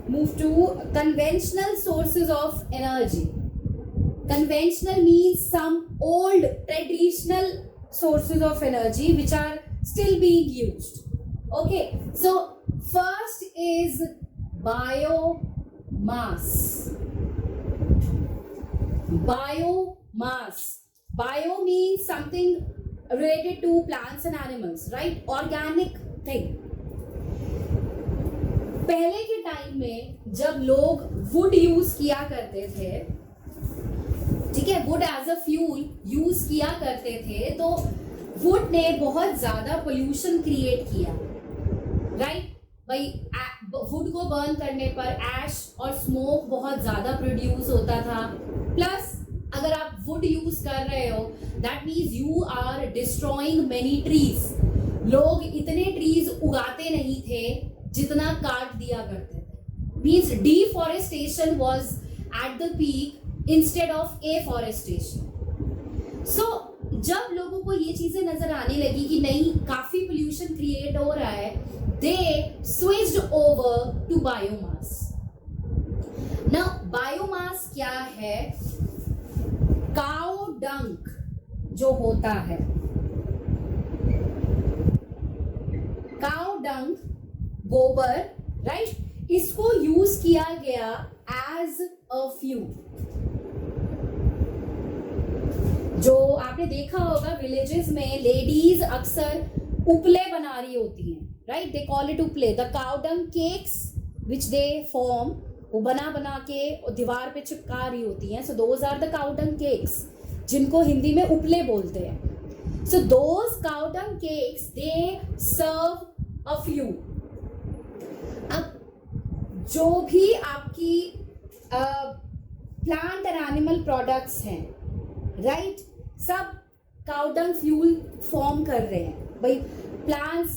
Move to conventional sources of energy. Conventional means some old traditional sources of energy which are still being used. Okay, so first is biomass. Biomass. Bio means something related to plants and animals, right? Organic thing. पहले के time में जब लोग would use किया करते थे, ठीक है, wood as a fuel use किया करते थे, तो वुड ने बहुत ज्यादा पोल्यूशन क्रिएट किया, राइट? भाई वुड को बर्न करने पर ऐश और स्मोक बहुत ज्यादा प्रोड्यूस होता था. प्लस अगर आप वुड यूज कर रहे हो, that means you are destroying many trees. लोग इतने ट्रीज उगाते नहीं थे जितना काट दिया करते थे. Means deforestation was at the peak instead of afforestation. So जब लोगों को ये चीजें नजर आने लगी कि नहीं, काफी पोल्यूशन क्रिएट हो रहा है, they switched over to biomass. Now biomass क्या है? काउ डंक जो होता है, काउ डंक, गोबर, राइट, इसको यूज किया गया एज अ फ्यूल. जो आपने देखा होगा विलेजेस में लेडीज अक्सर उपले बना रही होती हैं, राइट? दे कॉल इट उपले. The cow dung cakes which they form, वो बना बना के दीवार पे चिपका रही होती हैं. So those are the cow dung cakes, जिनको हिंदी में उपले बोलते हैं. So those cow dung cakes they serve a fuel. अब जो भी आपकी प्लांट एंड एनिमल प्रोडक्ट्स हैं, राइट, सब काउ डंग फ्यूल फॉर्म कर रहे हैं. भाई प्लांट्स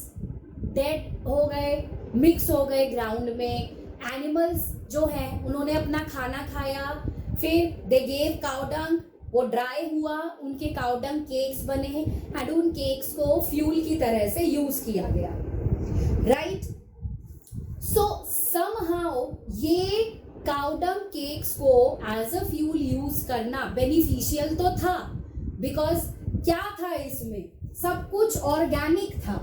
डेड हो गए, मिक्स हो गए ग्राउंड में. एनिमल्स जो हैं उन्होंने अपना खाना खाया, फिर दे गेव काउ डंग, वो ड्राई हुआ, उनके काउ डंग केक्स बने एंड उन केक्स को फ्यूल की तरह से यूज किया गया, राइट? सो समहाउ ये काउ डंग केक्स को एज अ फ्यूल यूज करना बेनिफिशियल तो था, बिकॉज क्या था इसमें? सब कुछ ऑर्गेनिक था.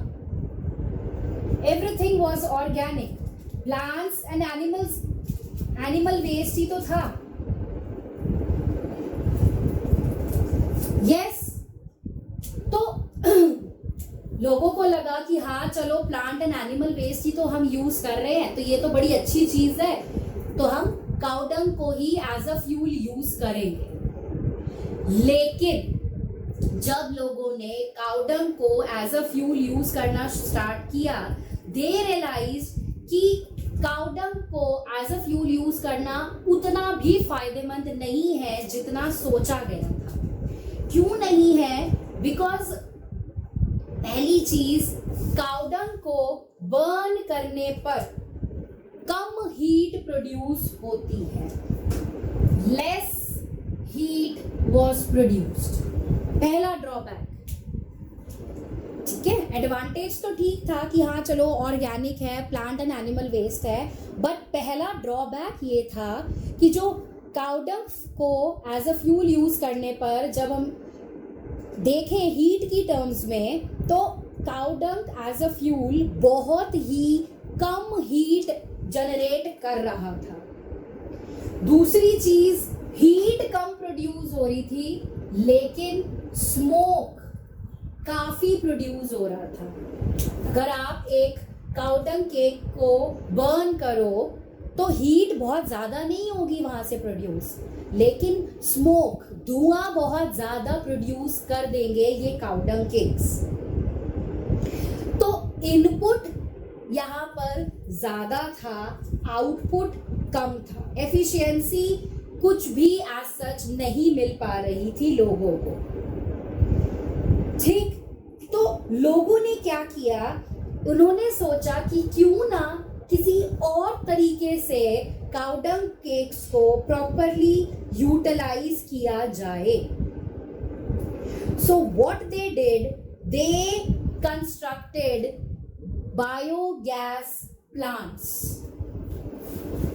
Everything was organic. Plants and animals, animal waste ही तो था. यस, तो लोगों को लगा कि हाँ चलो प्लांट एंड एनिमल वेस्ट ही तो हम यूज कर रहे हैं, तो ये तो बड़ी अच्छी चीज है, तो हम काउ डंग को ही एज अ फ्यूल यूज करेंगे. लेकिन जब लोगों ने काउ डंग को एज अ फ्यूल यूज करना स्टार्ट किया, दे रियलाइज कि काउ डंग को एज अ फ्यूल यूज करना उतना भी फायदेमंद नहीं है जितना सोचा गया था. क्यों नहीं है? बिकॉज पहली चीज, काउ डंग को बर्न करने पर कम हीट प्रोड्यूस होती है. Less heat was produced. पहला ड्रॉबैक. ठीक है, एडवांटेज तो ठीक था कि हाँ चलो ऑर्गेनिक है, प्लांट एंड एनिमल वेस्ट है, बट पहला ड्रॉबैक ये था कि जो काउ डंग को एज अ फ्यूल यूज करने पर जब हम देखें हीट की टर्म्स में, तो cow dung as a fuel बहुत ही कम हीट जनरेट कर रहा था. दूसरी चीज, हीट कम प्रोड्यूस हो रही थी, लेकिन स्मोक काफी प्रोड्यूस हो रहा था. अगर आप एक काउ डंग केक को बर्न करो तो हीट बहुत ज्यादा नहीं होगी वहां से प्रोड्यूस, लेकिन स्मोक, धुआं बहुत ज्यादा प्रोड्यूस कर देंगे ये काउ डंग केक्स. तो इनपुट यहाँ पर ज्यादा था, आउटपुट कम था. एफिशिएंसी कुछ भी एज सच नहीं मिल पा रही थी लोगों को. ठीक, तो लोगों ने क्या किया? उन्होंने सोचा कि क्यों ना किसी और तरीके से काउ डंग केक्स को प्रॉपरली यूटिलाइज किया जाए. So what they did, they construct constructed biogas plants.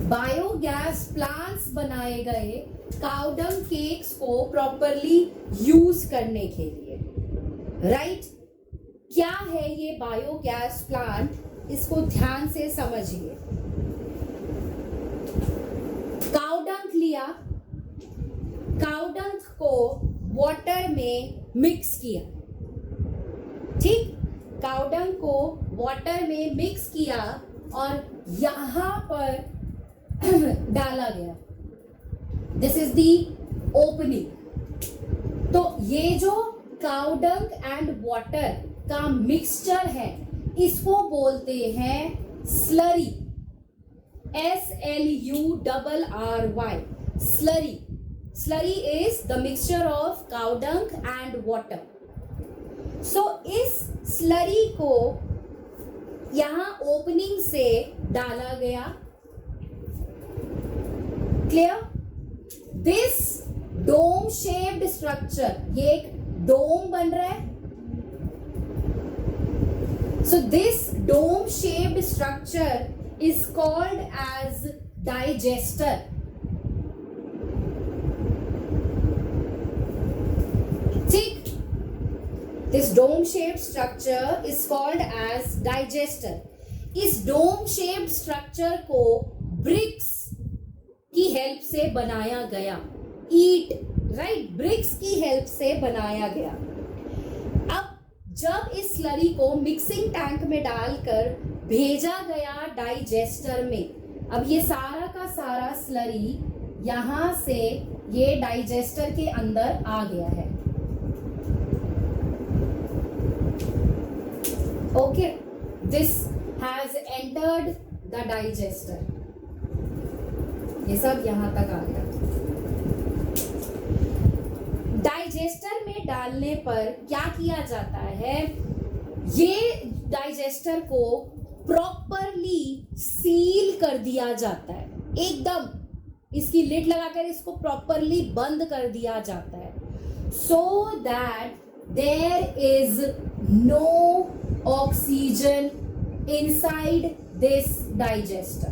Biogas plants बनाए गए काउडंग केक्स को प्रॉपरली यूज करने के लिए, राइट? क्या है ये बायोगैस प्लांट, इसको ध्यान से समझिए। काउडंग लिया, काउडंग को वाटर में मिक्स किया, ठीक? काउडंग को वाटर में मिक्स किया और यहां पर डाला गया। This is the opening. तो ये जो काउडंग एंड वाटर का मिक्सचर है, इसको बोलते हैं slurry. SLURRY, slurry. Slurry is the mixture of cow dung and water. So इस स्लरी को यहां ओपनिंग से डाला गया। Clear? This dome shaped structure, ये एक डोम बन रहा है। So this dome shaped structure is called as digester. ठीक? This dome shaped structure is called as digester. इस डोम शेप्ड स्ट्रक्चर को ब्रिक्स की हेल्प से बनाया गया। ईट, राइट? ब्रिक्स की हेल्प से बनाया गया। अब जब इस स्लरी को मिक्सिंग टैंक में डालकर भेजा गया डाइजेस्टर में, अब ये सारा का सारा स्लरी यहां से ये डाइजेस्टर के अंदर आ गया है। Okay, this has entered the digester. ये सब यहां तक आ गया। डाइजेस्टर में डालने पर क्या किया जाता है, ये डाइजेस्टर को प्रॉपरली सील कर दिया जाता है। एकदम इसकी लिड लगाकर इसको प्रॉपरली बंद कर दिया जाता है, so that there is no oxygen inside this digester.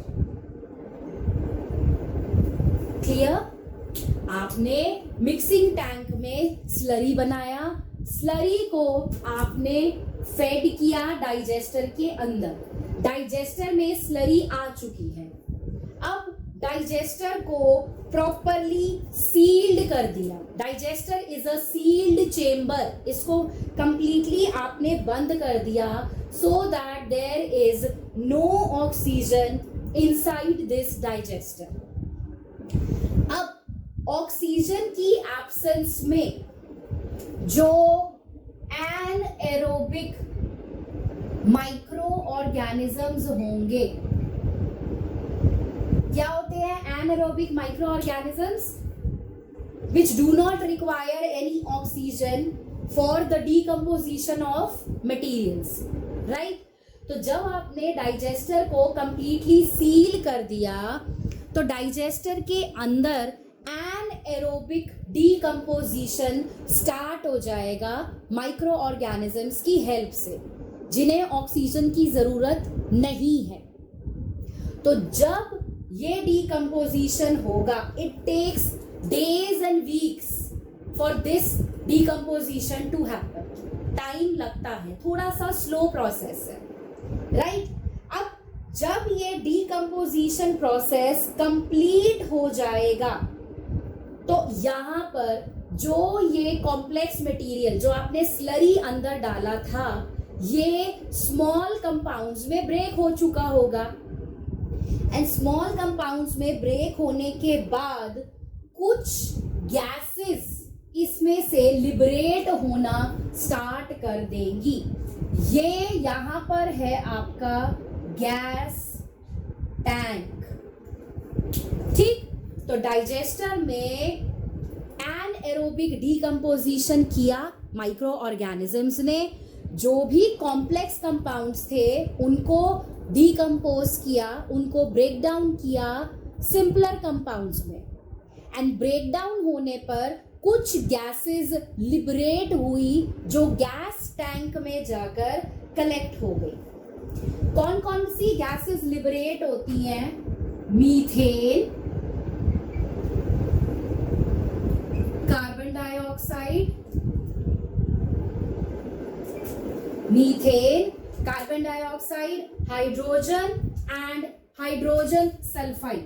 Clear? आपने मिक्सिंग टैंक में स्लरी बनाया, स्लरी को आपने फेड किया डाइजेस्टर के अंदर। डाइजेस्टर में स्लरी आ चुकी है। अब डाइजेस्टर को प्रॉपरली सील्ड कर दिया। Digester is a sealed chamber, इसको कंप्लीटली आपने बंद कर दिया, so that there is no oxygen inside this digester. अब ऑक्सीजन की एब्सेंस में जो एनएरोबिक माइक्रो ऑर्गेनिजम्स होंगे, क्या होते हैं anaerobic microorganisms? Which do not require any oxygen for the decomposition of materials, right? तो जब आपने डाइजेस्टर को कंप्लीटली सील कर दिया, तो डाइजेस्टर के अंदर एनएरोबिक डीकम्पोजिशन स्टार्ट हो जाएगा माइक्रो ऑर्गेनिजम्स की हेल्प से, जिन्हें ऑक्सीजन की जरूरत नहीं है। तो जब ये डीकम्पोजिशन होगा, it takes days and weeks for this decomposition to happen. Time लगता है, थोड़ा सा स्लो प्रोसेस है, राइट? अब जब ये डीकम्पोजिशन प्रोसेस कंप्लीट हो जाएगा, तो यहाँ पर जो ये कॉम्प्लेक्स मटेरियल जो आपने स्लरी अंदर डाला था, ये स्मॉल कंपाउंड्स में ब्रेक हो चुका होगा। एंड स्मॉल कंपाउंड्स में ब्रेक होने के बाद कुछ गैसेस इसमें से लिबरेट होना स्टार्ट कर देंगी। ये यहाँ पर है आपका गैस टैंक, ठीक? तो डाइजेस्टर में एनएरोबिक डीकम्पोजिशन किया माइक्रो ऑर्गेनिजम्स ने, जो भी कॉम्प्लेक्स कंपाउंड्स थे उनको डीकम्पोज किया, उनको ब्रेक डाउन किया सिंपलर कंपाउंड्स में। एंड ब्रेक डाउन होने पर कुछ गैसेस लिबरेट हुई जो गैस टैंक में जाकर कलेक्ट हो गई। कौन कौन सी गैसेस लिबरेट होती हैं? Methane, carbon dioxide, methane, carbon dioxide, hydrogen and hydrogen sulphide.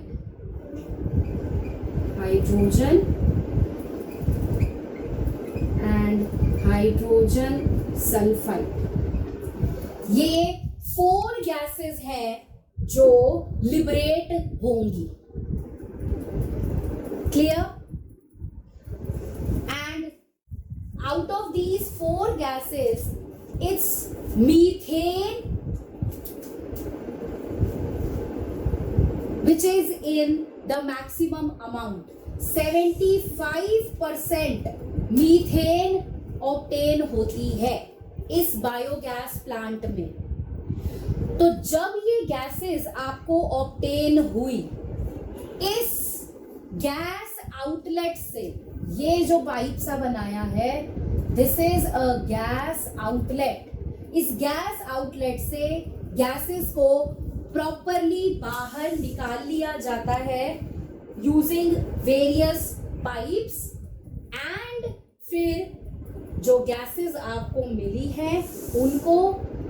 Hydrogen and hydrogen sulphide, ये 4 गैसेस हैं जो लिबरेट होंगी। Clear? And out of these 4 gases it's methane which is in the maximum amount. 75% methane obtain होती है इस biogas plant में। तो जब ये गैसेस आपको ऑब्टेन हुई इस गैस आउटलेट से, ये जो पाइप सा बनाया है, this is a gas outlet. इस गैस आउटलेट से गैसेस को प्रॉपरली बाहर निकाल लिया जाता है यूजिंग वेरियस पाइप्स, एंड फिर जो गैसेस आपको मिली हैं उनको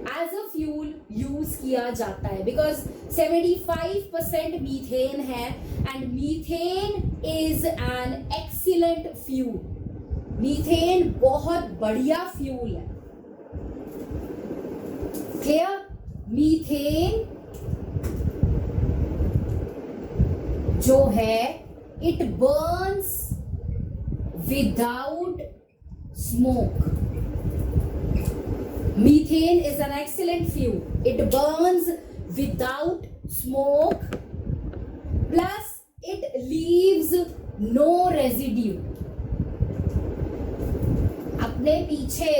एज अ फ्यूल यूज किया जाता है, बिकॉज 75% मीथेन है and methane is an excellent fuel. Methane बहुत बढ़िया फ्यूल है। क्लियर? मीथेन जो है it Burns without smoke. Methane is an excellent fuel. It burns without smoke, plus it leaves no residue. अपने पीछे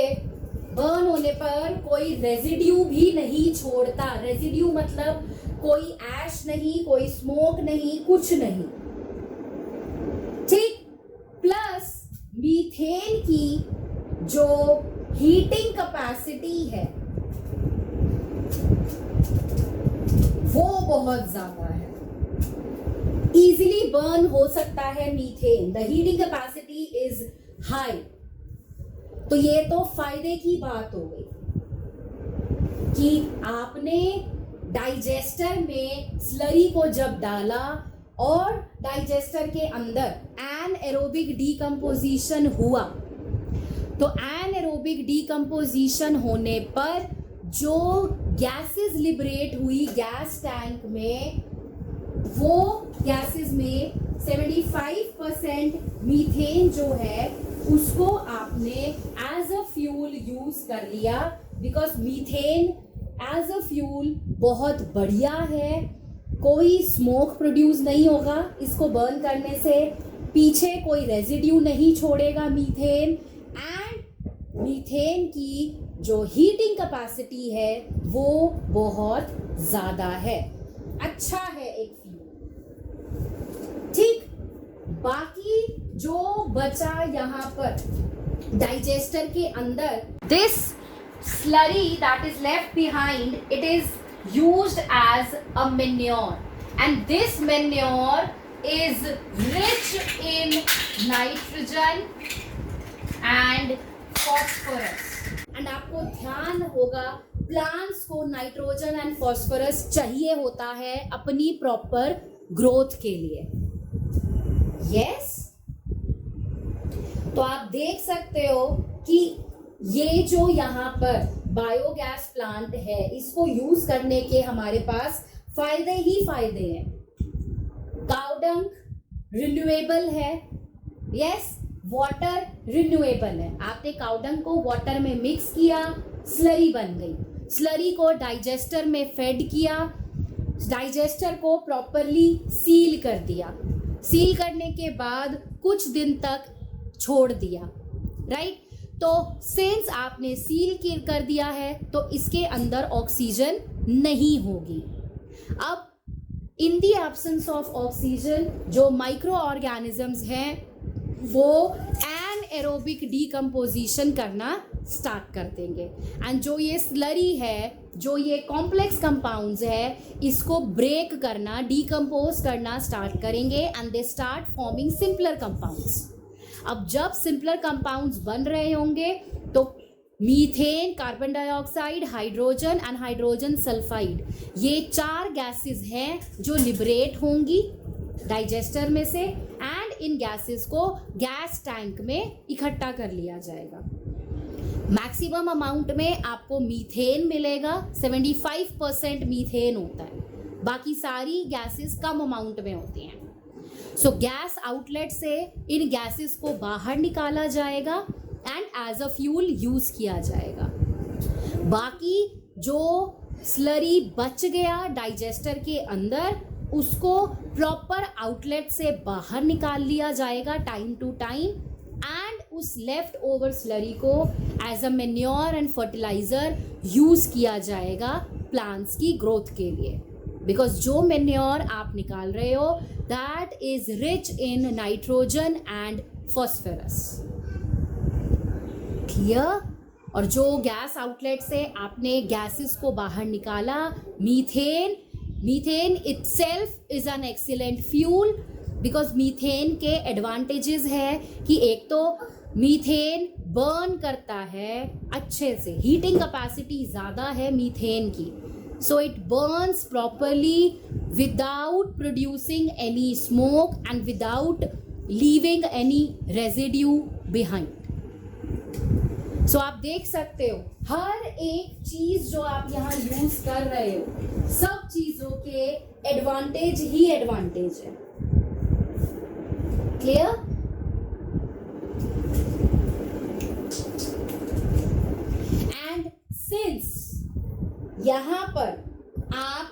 बर्न होने पर कोई रेजिड्यू भी नहीं छोड़ता। रेजिड्यू मतलब कोई ऐश नहीं, कोई स्मोक नहीं, कुछ नहीं। ठीक? प्लस मीथेन की जो हीटिंग कैपेसिटी है वो बहुत ज्यादा है, इजीली बर्न हो सकता है methane. The heating capacity is high. तो ये तो फायदे की बात हो गई कि आपने डाइजेस्टर में स्लरी को जब डाला और डाइजेस्टर के अंदर एनएरोबिक डीकंपोजिशन हुआ, तो एनएरोबिक डीकंपोजिशन होने पर जो गैसेस लिबरेट हुई गैस टैंक में, वो गैसेस में 75% मीथेन जो है उसको आपने एज अ फ्यूल यूज कर लिया, because methane as a fuel बहुत बढ़िया है। कोई स्मोक प्रोड्यूस नहीं होगा इसको बर्न करने से, पीछे कोई रेजिड्यू नहीं छोड़ेगा मीथेन, एंड मीथेन की जो हीटिंग कैपेसिटी है वो बहुत ज़्यादा है। अच्छा है एक फ्यूल। ठीक? बाकी जो बचा यहाँ पर डाइजेस्टर के अंदर, this slurry that is left behind, it is used as a manure, and this manure is rich in nitrogen and phosphorus. And आपको ध्यान होगा प्लांट्स को नाइट्रोजन एंड फॉस्फोरस चाहिए होता है अपनी प्रॉपर ग्रोथ के लिए। यस? तो आप देख सकते हो कि ये जो यहाँ पर बायोगैस प्लांट है, इसको यूज करने के हमारे पास फायदे ही फायदे हैं। काउडंग रिन्यूएबल है, यस, वाटर रिन्यूएबल है। आपने काउडंग को वाटर में मिक्स किया, स्लरी बन गई। स्लरी को डाइजेस्टर में फेड किया, डाइजेस्टर को प्रॉपरली सील कर दिया। सील करने के बाद कुछ दिन तक छोड़ दिया, राइट? तो सिंस आपने सील कर दिया है तो इसके अंदर ऑक्सीजन नहीं होगी। अब इन दी एब्सेंस ऑफ ऑक्सीजन जो माइक्रो ऑर्गेनिजम्स हैं वो एनाएरोबिक डीकम्पोजिशन करना स्टार्ट कर देंगे। एंड जो ये स्लरी है, जो ये कॉम्प्लेक्स कंपाउंड्स है, इसको ब्रेक करना, डीकम्पोज करना स्टार्ट करेंगे and they start forming simpler compounds. अब जब सिंपलर कंपाउंड्स बन रहे होंगे तो methane, carbon dioxide, hydrogen and hydrogen sulphide, ये 4 गैसेस हैं जो लिबरेट होंगी डाइजेस्टर में से एंड इन गैसेस को गैस टैंक में इकट्ठा कर लिया जाएगा। मैक्सिमम अमाउंट में आपको मीथेन मिलेगा, 75% मीथेन होता है, बाकी सारी गैसेस कम अमाउंट में होती हैं। सो गैस आउटलेट से इन गैसेस को बाहर निकाला जाएगा and as a fuel use किया जाएगा। बाकी जो स्लरी बच गया डाइजेस्टर के अंदर, उसको प्रॉपर आउटलेट से बाहर निकाल लिया जाएगा टाइम टू टाइम एंड उस लेफ्ट ओवर स्लरी को as a manure and fertiliser use किया जाएगा प्लांट्स की ग्रोथ के लिए। बिकॉज जो मैन्योर आप निकाल रहे हो that is rich in nitrogen and phosphorus. Clear? और जो गैस आउटलेट से आपने गैसेस को बाहर निकाला, methane itself is an excellent fuel because methane के एडवांटेजेस है कि एक तो मीथेन बर्न करता है अच्छे से, हीटिंग कैपेसिटी ज़्यादा है मीथेन की, so it burns properly without producing any smoke and without leaving any residue behind. So आप देख सकते हो हर एक चीज जो आप यहाँ यूज कर रहे हो, सब चीजों के एडवांटेज ही एडवांटेज है। क्लियर? एंड सिंस यहाँ पर आप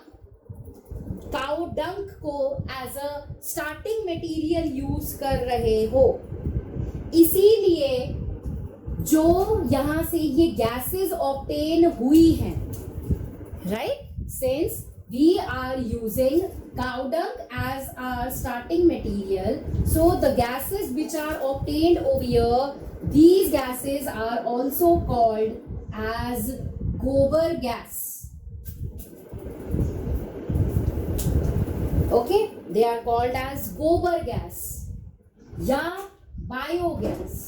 काउ डंक को as a starting material use कर रहे हो, इसीलिए जो यहाँ से ये गैसेस ऑब्टेन हुई हैं, right, since we are using cow dung as our starting material, so the gases which are obtained over here, these gases are also called as gobar gas. Okay, they are called as gobar gas या biogas.